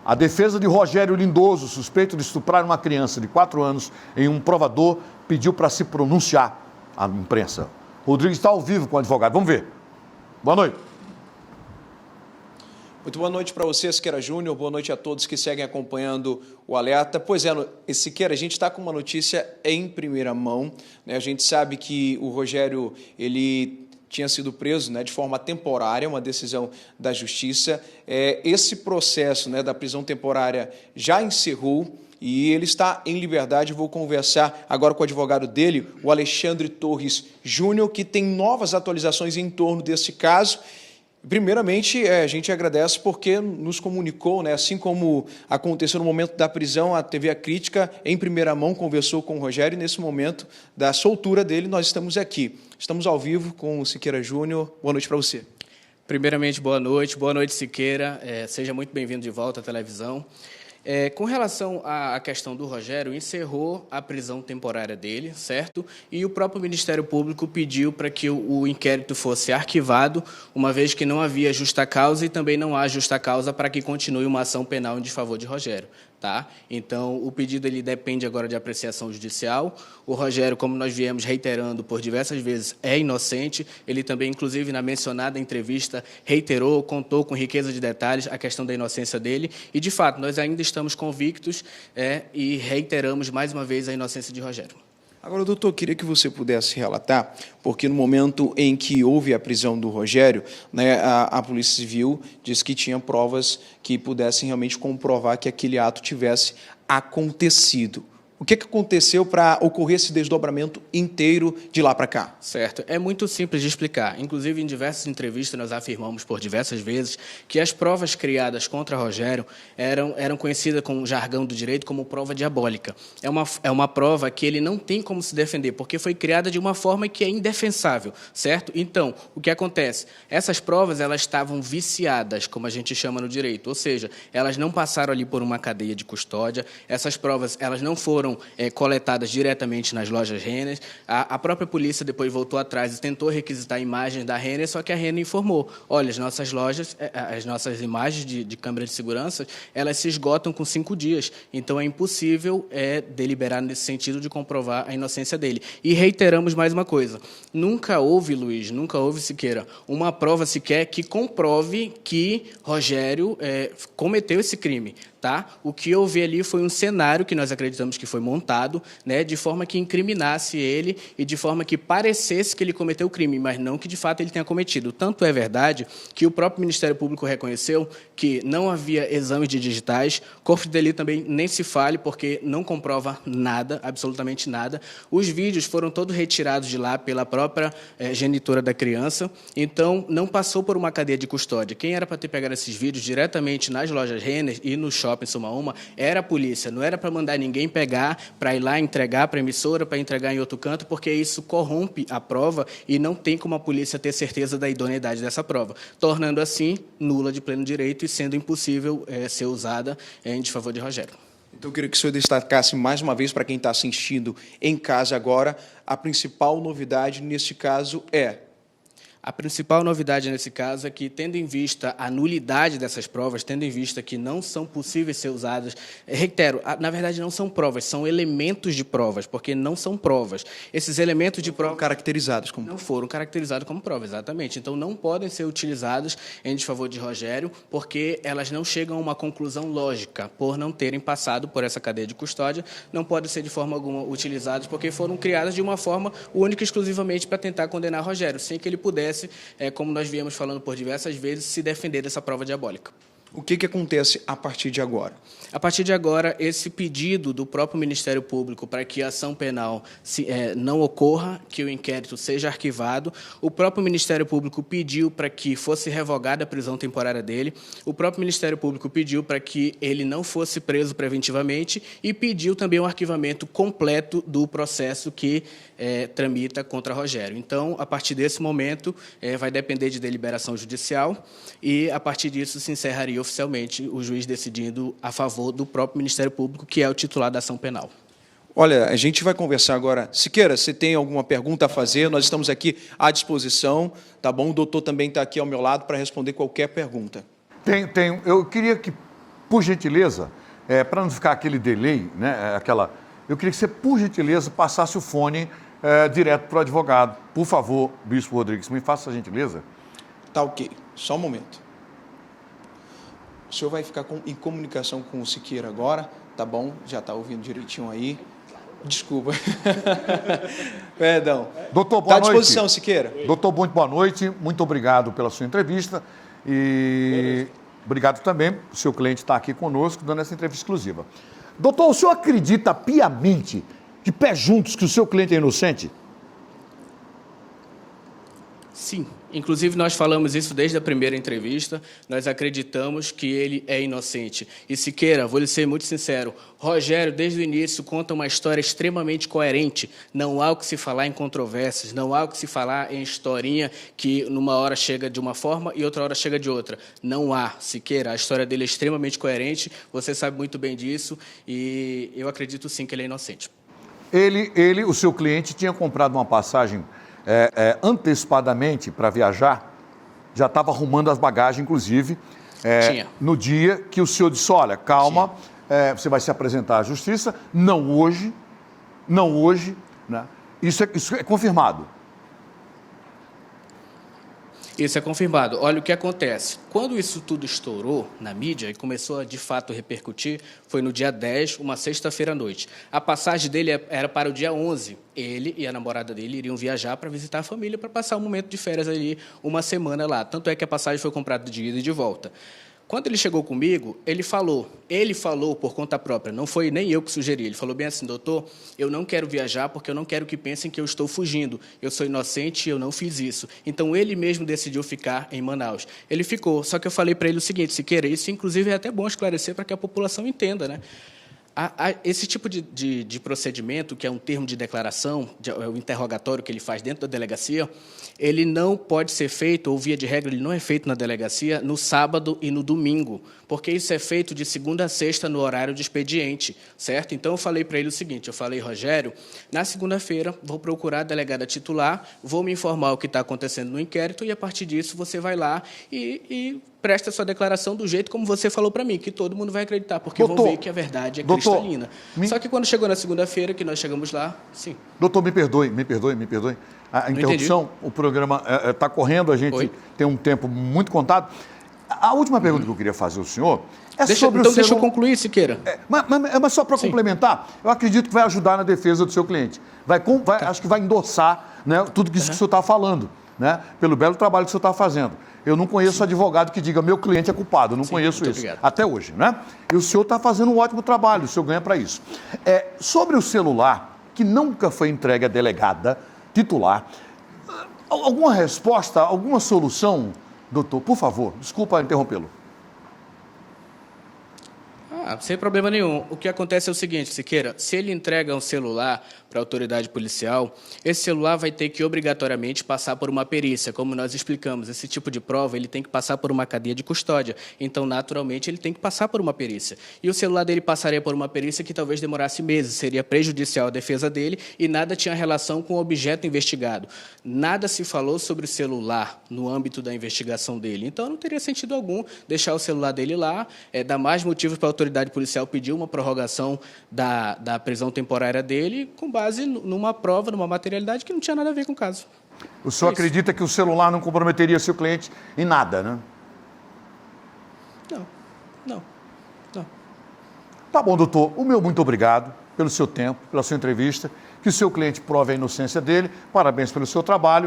A defesa de Rogério Lindoso, suspeito de estuprar uma criança de 4 anos em um provador, pediu para se pronunciar à imprensa. Rodrigues está ao vivo com o advogado. Vamos ver. Boa noite. Muito boa noite para você, Siqueira Júnior. Boa noite a todos que seguem acompanhando o Alerta. Pois é, Siqueira, a gente está com uma notícia em primeira mão, né? A gente sabe que o Rogério, ele tinha sido preso, né, de forma temporária, uma decisão da Justiça. Esse processo, né, da prisão temporária já encerrou e ele está em liberdade. Vou conversar agora com o advogado dele, o Alexandre Torres Júnior, que tem novas atualizações em torno desse caso. Primeiramente, a gente agradece porque nos comunicou, né, assim como aconteceu no momento da prisão, a TV A Crítica, em primeira mão, conversou com o Rogério e, nesse momento da soltura dele, nós estamos aqui. Estamos ao vivo com o Siqueira Júnior. Boa noite para você. Primeiramente, boa noite, Siqueira. Seja muito bem-vindo de volta à televisão. Com relação à questão do Rogério, encerrou a prisão temporária dele, certo? E o próprio Ministério Público pediu para que o inquérito fosse arquivado, uma vez que não havia justa causa e também não há justa causa para que continue uma ação penal em desfavor de Rogério. Tá? Então, o pedido ele depende agora de apreciação judicial. O Rogério, como nós viemos reiterando por diversas vezes, é inocente. Ele também, inclusive, na mencionada entrevista, reiterou, contou com riqueza de detalhes a questão da inocência dele. E, de fato, nós ainda estamos convictos e reiteramos mais uma vez a inocência de Rogério. Agora, doutor, queria que você pudesse relatar, porque no momento em que houve a prisão do Rogério, né, a Polícia Civil disse que tinha provas que pudessem realmente comprovar que aquele ato tivesse acontecido. O que aconteceu para ocorrer esse desdobramento inteiro de lá para cá? Certo. É muito simples de explicar. Inclusive, em diversas entrevistas, nós afirmamos por diversas vezes que as provas criadas contra Rogério eram conhecidas com o jargão do direito como prova diabólica. É uma prova que ele não tem como se defender, porque foi criada de uma forma que é indefensável, certo? Então, o que acontece? Essas provas elas estavam viciadas, como a gente chama no direito, ou seja, elas não passaram ali por uma cadeia de custódia, essas provas elas não foram coletadas diretamente nas lojas Renner. A própria polícia depois voltou atrás e tentou requisitar imagens da Renner, só que a Renner informou, olha, as nossas lojas, as nossas imagens de câmera de segurança, elas se esgotam com 5 dias, então é impossível deliberar nesse sentido de comprovar a inocência dele. E reiteramos mais uma coisa, nunca houve, Luiz, nunca houve, Siqueira, uma prova sequer que comprove que Rogério cometeu esse crime. Tá? O que houve ali foi um cenário que nós acreditamos que foi montado, né, de forma que incriminasse ele e de forma que parecesse que ele cometeu o crime, mas não que de fato ele tenha cometido. Tanto é verdade que o próprio Ministério Público reconheceu que não havia exames de digitais, corpo de delito também nem se fale, porque não comprova nada, absolutamente nada. Os vídeos foram todos retirados de lá pela própria genitora da criança, então não passou por uma cadeia de custódia. Quem era para ter pegado esses vídeos diretamente nas lojas Renner e no shopping em Suma Uma, era a polícia, não era para mandar ninguém pegar, para ir lá entregar para a emissora, para entregar em outro canto, porque isso corrompe a prova e não tem como a polícia ter certeza da idoneidade dessa prova, tornando assim nula de pleno direito e sendo impossível ser usada em desfavor de Rogério. Então, eu queria que o senhor destacasse mais uma vez para quem está assistindo em casa agora, a principal novidade neste caso é... A principal novidade nesse caso é que, tendo em vista a nulidade dessas provas, tendo em vista que não são possíveis ser usadas, reitero, na verdade não são provas, são elementos de provas, porque não são provas. Esses elementos de prova caracterizados como... Não foram caracterizados como prova, exatamente. Então, não podem ser utilizados em desfavor de Rogério, porque elas não chegam a uma conclusão lógica, por não terem passado por essa cadeia de custódia, não podem ser de forma alguma utilizadas, porque foram criadas de uma forma única e exclusivamente para tentar condenar Rogério, sem que ele pudesse, como nós viemos falando por diversas vezes, se defender dessa prova diabólica. O que acontece a partir de agora? A partir de agora, esse pedido do próprio Ministério Público para que a ação penal não ocorra, que o inquérito seja arquivado, o próprio Ministério Público pediu para que fosse revogada a prisão temporária dele, o próprio Ministério Público pediu para que ele não fosse preso preventivamente e pediu também um arquivamento completo do processo que tramita contra Rogério. Então, a partir desse momento, vai depender de deliberação judicial e, a partir disso, se encerraria oficialmente o juiz decidindo a favor do próprio Ministério Público, que é o titular da ação penal. Olha, a gente vai conversar agora. Siqueira, você tem alguma pergunta a fazer? Nós estamos aqui à disposição, tá bom? O doutor também está aqui ao meu lado para responder qualquer pergunta. Tenho. Eu queria que por gentileza, para não ficar aquele delay, né, eu queria que você, por gentileza, passasse o fone direto para o advogado. Por favor, Bispo Rodrigues, me faça a gentileza. Tá ok, só um momento. O senhor vai ficar em comunicação com o Siqueira agora, tá bom? Já está ouvindo direitinho aí. Desculpa. Perdão. Doutor, boa noite. Está à disposição, Siqueira. Doutor, muito boa noite. Muito obrigado pela sua entrevista. E obrigado também, o seu cliente está aqui conosco, dando essa entrevista exclusiva. Doutor, o senhor acredita piamente, de pés juntos, que o seu cliente é inocente? Sim. Inclusive, nós falamos isso desde a primeira entrevista, nós acreditamos que ele é inocente. E, Siqueira, vou lhe ser muito sincero, Rogério, desde o início, conta uma história extremamente coerente. Não há o que se falar em controvérsias, não há o que se falar em historinha que numa hora chega de uma forma e outra hora chega de outra. Não há, Siqueira, a história dele é extremamente coerente, você sabe muito bem disso, e eu acredito sim que ele é inocente. O seu cliente, tinha comprado uma passagem antecipadamente para viajar, já estava arrumando as bagagens, inclusive, no dia que o senhor disse, olha, calma, você vai se apresentar à justiça, não hoje, né? Isso é confirmado. Isso é confirmado. Olha o que acontece. Quando isso tudo estourou na mídia e começou a, de fato, repercutir, foi no dia 10, uma sexta-feira à noite. A passagem dele era para o dia 11. Ele e a namorada dele iriam viajar para visitar a família, para passar um momento de férias ali, uma semana lá. Tanto é que a passagem foi comprada de ida e de volta. Quando ele chegou comigo, ele falou por conta própria, não foi nem eu que sugeri, ele falou bem assim, doutor, eu não quero viajar porque eu não quero que pensem que eu estou fugindo, eu sou inocente e eu não fiz isso. Então, ele mesmo decidiu ficar em Manaus. Ele ficou, só que eu falei para ele o seguinte, Siqueira, isso inclusive é até bom esclarecer para que a população entenda, né? Esse tipo de procedimento, que é um termo de declaração, é o interrogatório que ele faz dentro da delegacia, ele não pode ser feito, ou via de regra, ele não é feito na delegacia, no sábado e no domingo, porque isso é feito de segunda a sexta no horário de expediente, certo? Então, eu falei para ele o seguinte, Rogério, na segunda-feira, vou procurar a delegada titular, vou me informar o que está acontecendo no inquérito, e, a partir disso, você vai lá e presta sua declaração do jeito como você falou para mim, que todo mundo vai acreditar, porque vão ver que a verdade é cristalina. Só que quando chegou na segunda-feira, que nós chegamos lá, sim. Doutor, me perdoe. A interrupção, o programa está correndo, a gente tem um tempo muito contado. A última pergunta que eu queria fazer ao senhor é sobre o seu... Deixa eu concluir, Siqueira. Mas só para complementar, eu acredito que vai ajudar na defesa do seu cliente. Acho que vai endossar, né, tudo isso que o senhor está falando, né, pelo belo trabalho que o senhor está fazendo. Eu não conheço advogado que diga meu cliente é culpado, eu não conheço isso, obrigado. Até hoje, né? E o senhor está fazendo um ótimo trabalho, o senhor ganha para isso. Sobre o celular, que nunca foi entregue à delegada titular, alguma resposta, alguma solução, doutor? Por favor, desculpa interrompê-lo. Sem problema nenhum. O que acontece é o seguinte, Siqueira, se ele entrega um celular para a autoridade policial, esse celular vai ter que obrigatoriamente passar por uma perícia. Como nós explicamos, esse tipo de prova ele tem que passar por uma cadeia de custódia. Então, naturalmente, ele tem que passar por uma perícia. E o celular dele passaria por uma perícia que talvez demorasse meses, seria prejudicial à defesa dele e nada tinha relação com o objeto investigado. Nada se falou sobre o celular no âmbito da investigação dele. Então, não teria sentido algum deixar o celular dele lá, dar mais motivos para a autoridade policial pedir uma prorrogação da prisão temporária dele com base numa prova, numa materialidade que não tinha nada a ver com o caso. O senhor acredita que o celular não comprometeria seu cliente em nada, né? Não. Tá bom, doutor. O meu muito obrigado pelo seu tempo, pela sua entrevista. Que o seu cliente prove a inocência dele. Parabéns pelo seu trabalho.